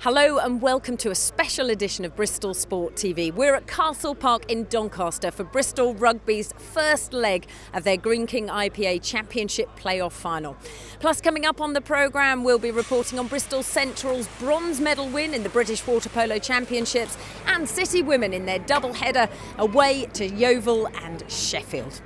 Hello and welcome to a special edition of Bristol Sport TV. We're at Castle Park in Doncaster for Bristol Rugby's first leg of their Greene King IPA Championship playoff final. Plus, coming up on the programme, we'll be reporting on Bristol Central's bronze medal win in the British Water Polo Championships and City Women in their double header away to Yeovil and Sheffield.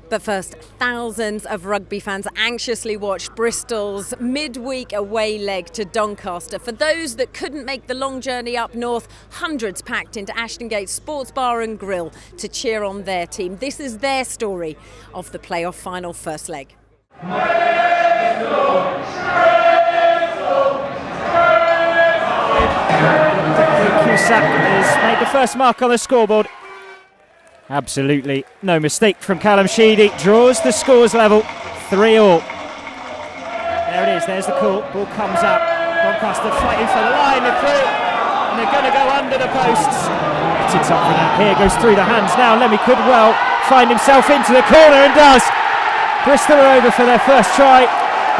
But first, thousands of rugby fans anxiously watched Bristol's midweek away leg to Doncaster. For those that couldn't make the long journey up north, hundreds packed into Ashton Gate Sports Bar and Grill to cheer on their team. This is their story of the playoff final first leg. Cusack has made the first mark on the scoreboard. Absolutely no mistake from Callum Sheedy. Draws the scores level, 3-3. There it is, there's the call. Ball comes out. Doncaster fighting for the line and through. And they're going to go under the posts. It's up for that. Here goes through the hands now. Lemmy could well find himself into the corner and does. Bristol are over for their first try.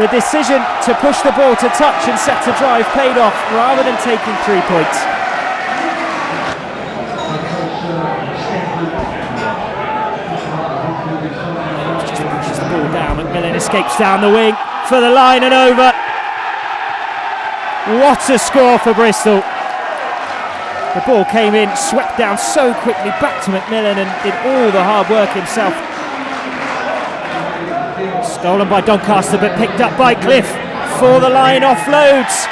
The decision to push the ball to touch and set to drive paid off rather than taking 3 points. Down, McMillan escapes down the wing for the line and over. What a score for Bristol. The ball came in, swept down so quickly, back to McMillan and did all the hard work himself. Stolen by Doncaster but picked up by Cliff for the line, offloads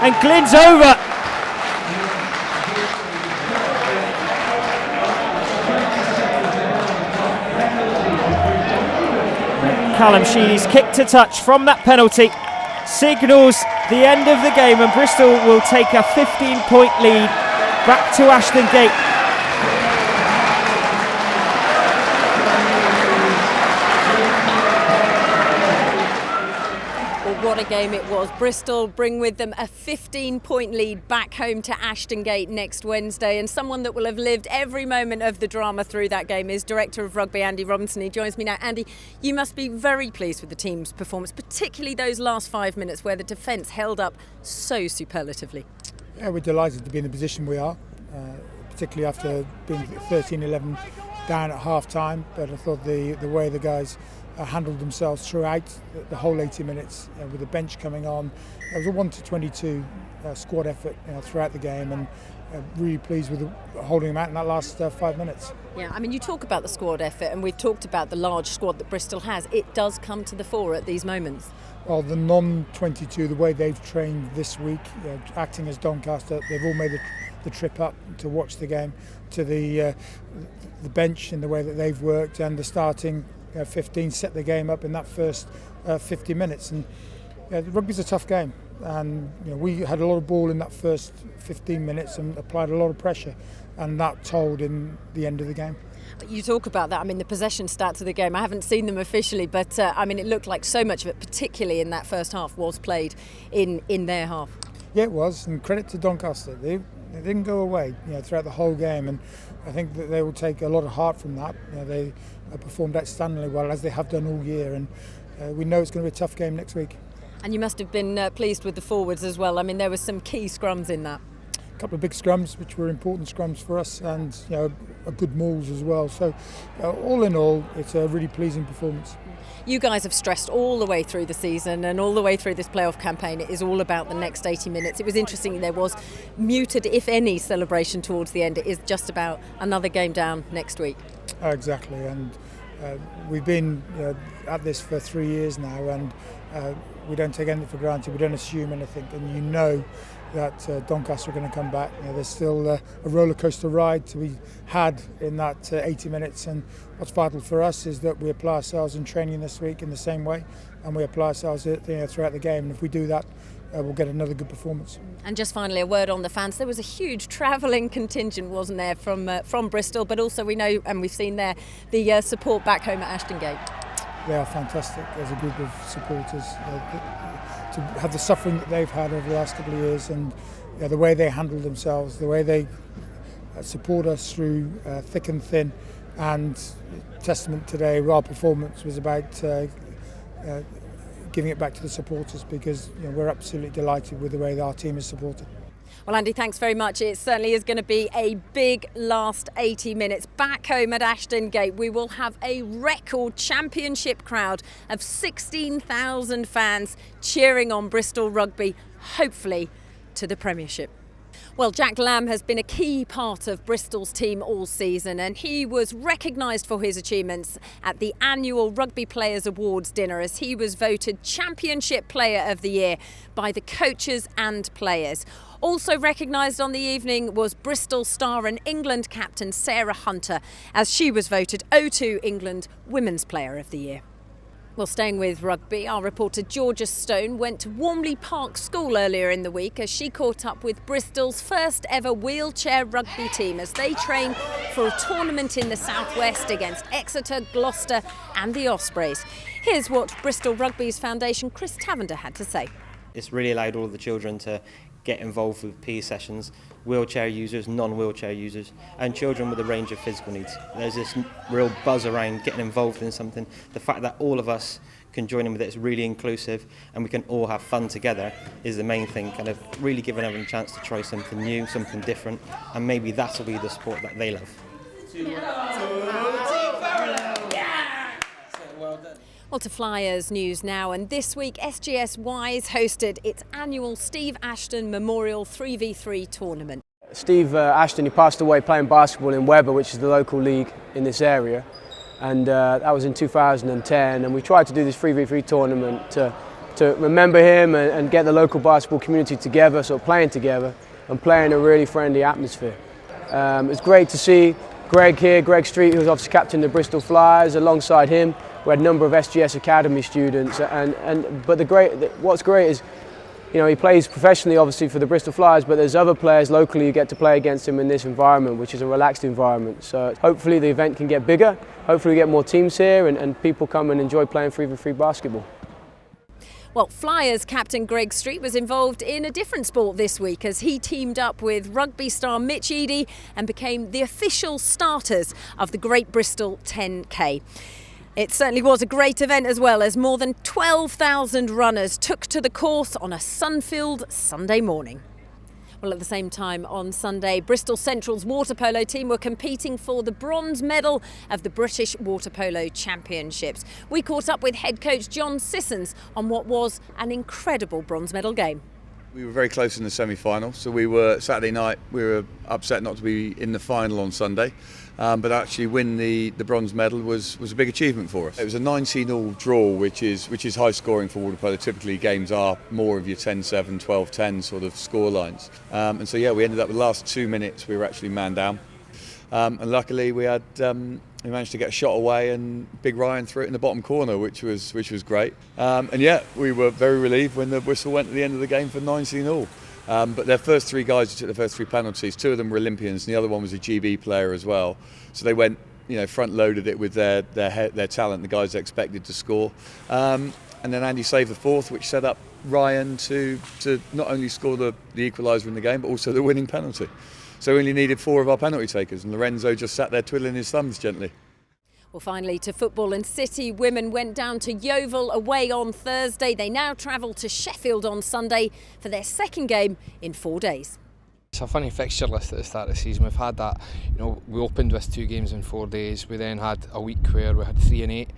and Glyn's over. Callum Sheedy's kick to touch from that penalty signals the end of the game, and Bristol will take a 15-point lead back to Ashton Gate. What a game it was. Bristol bring with them a 15-point lead back home to Ashton Gate next Wednesday, and someone that will have lived every moment of the drama through that game is Director of Rugby Andy Robinson. He joins me now. Andy, you must be very pleased with the team's performance, particularly those last 5 minutes where the defence held up so superlatively. Yeah, we're delighted to be in the position we are, particularly after being 13-11 down at half-time, but I thought the way the guys handled themselves throughout the whole 80 minutes with the bench coming on. It was a 1-22 squad effort throughout the game, and really pleased with holding them out in that last 5 minutes. Yeah, I mean, you talk about the squad effort, and we've talked about the large squad that Bristol has. It does come to the fore at these moments. Well, the non-22, the way they've trained this week, acting as Doncaster, they've all made the trip up to watch the game, to the bench in the way that they've worked, and the starting 15 set the game up in that first 50 minutes. And rugby's a tough game, and we had a lot of ball in that first 15 minutes and applied a lot of pressure, and that told in the end of the game. You talk about that. I mean, the possession stats of the game, I haven't seen them officially, but I mean, it looked like so much of it, particularly in that first half, was played in their half. Yeah, it was, and credit to Doncaster. They didn't go away throughout the whole game, and I think that they will take a lot of heart from that. They performed outstandingly well, as they have done all year, and we know it's going to be a tough game next week. And you must have been pleased with the forwards as well. I mean, there were some key scrums in that. A couple of big scrums, which were important scrums for us, and a good mauls as well. So all in all, it's a really pleasing performance. You guys have stressed all the way through the season and all the way through this playoff campaign, it is all about the next 80 minutes. It was interesting, there was muted, if any, celebration towards the end. It is just about another game down next week. Exactly, and we've been at this for 3 years now, and we don't take anything for granted, we don't assume anything, and that Doncaster are going to come back. There's still a roller coaster ride to be had in that 80 minutes, and what's vital for us is that we apply ourselves in training this week in the same way, and we apply ourselves throughout the game, and if we do that, we'll get another good performance. And just finally, a word on the fans. There was a huge travelling contingent, wasn't there, from Bristol, but also we know, and we've seen there, the support back home at Ashton Gate. They are fantastic as a group of supporters. To have the suffering that they've had over the last couple of years, and the way they handle themselves, the way they support us through thick and thin, and testament today, our performance was about giving it back to the supporters, because we're absolutely delighted with the way that our team is supported. Well, Andy, thanks very much. It certainly is going to be a big last 80 minutes. Back home at Ashton Gate, we will have a record championship crowd of 16,000 fans cheering on Bristol Rugby, hopefully to the Premiership. Well, Jack Lamb has been a key part of Bristol's team all season, and he was recognised for his achievements at the annual Rugby Players Awards dinner, as he was voted Championship Player of the Year by the coaches and players. Also recognised on the evening was Bristol star and England captain Sarah Hunter, as she was voted O2 England Women's Player of the Year. Well, staying with rugby, our reporter Georgia Stone went to Warmley Park School earlier in the week as she caught up with Bristol's first ever wheelchair rugby team as they train for a tournament in the southwest against Exeter, Gloucester and the Ospreys. Here's what Bristol Rugby's foundation Kris Tavender had to say. It's really allowed all of the children to get involved with PE sessions, wheelchair users, non-wheelchair users, and children with a range of physical needs. There's this real buzz around getting involved in something. The fact that all of us can join in with it is really inclusive, and we can all have fun together is the main thing, kind of really giving everyone a chance to try something new, something different, and maybe that'll be the sport that they love. Well, to Flyers news now, and this week SGS WISE hosted its annual Steve Ashton Memorial 3v3 tournament. Steve Ashton, he passed away playing basketball in Webber, which is the local league in this area, and that was in 2010, and we tried to do this 3v3 tournament to remember him and get the local basketball community together, sort of playing together and playing in a really friendly atmosphere. It's great to see Greg here, Greg Street, who's obviously captain of the Bristol Flyers. Alongside him we had a number of SGS Academy students, what's great is, he plays professionally obviously for the Bristol Flyers, but there's other players locally who get to play against him in this environment, which is a relaxed environment. So hopefully the event can get bigger, hopefully we get more teams here and people come and enjoy playing 3v3 basketball. Well, Flyers captain Greg Street was involved in a different sport this week as he teamed up with rugby star Mitch Eadie and became the official starters of the Great Bristol 10K. It certainly was a great event as well, as more than 12,000 runners took to the course on a sun-filled Sunday morning. Well, at the same time on Sunday, Bristol Central's water polo team were competing for the bronze medal of the British Water Polo Championships. We caught up with head coach John Sissons on what was an incredible bronze medal game. We were very close in the semi-final, so Saturday night we were upset not to be in the final on Sunday, but actually win the bronze medal was a big achievement for us. It was a 19-all draw, which is high scoring for water polo. Typically games are more of your 10-7, 12-10 sort of score lines, and so we ended up with the last 2 minutes we were actually man down, and luckily we managed to get a shot away and Big Ryan threw it in the bottom corner, which was great. We were very relieved when the whistle went at the end of the game for 19-all. But their first three guys who took their first three penalties, two of them were Olympians and the other one was a GB player as well. So they went, front loaded it with their talent, the guys they expected to score. And then Andy saved the fourth, which set up Ryan to not only score the equaliser in the game, but also the winning penalty. So we only needed four of our penalty takers, and Lorenzo just sat there twiddling his thumbs gently. Well, finally to football, and City Women went down to Yeovil away on Thursday. They now travel to Sheffield on Sunday for their second game in 4 days. It's a funny fixture list at the start of the season. We've had that, we opened with 2 games in 4 days. We then had a week where we had 3 and 8,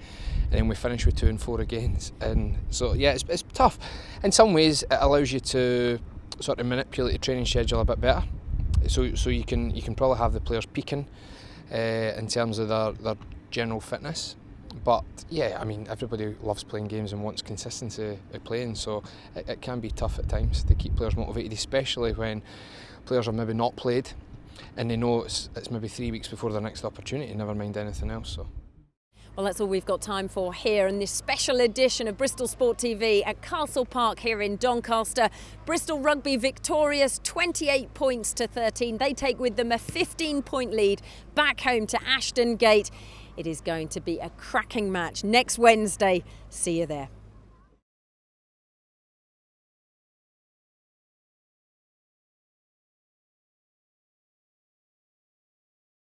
and then we finished with 2 and 4 against. And so, it's tough. In some ways, it allows you to sort of manipulate your training schedule a bit better. So you can probably have the players peaking in terms of their general fitness. But everybody loves playing games and wants consistency of playing, so it can be tough at times to keep players motivated, especially when players have maybe not played and they know it's maybe 3 weeks before their next opportunity, never mind anything else. So. Well, that's all we've got time for here in this special edition of Bristol Sport TV at Castle Park here in Doncaster. Bristol Rugby victorious 28 points to 13. They take with them a 15-point lead back home to Ashton Gate. It is going to be a cracking match next Wednesday. See you there.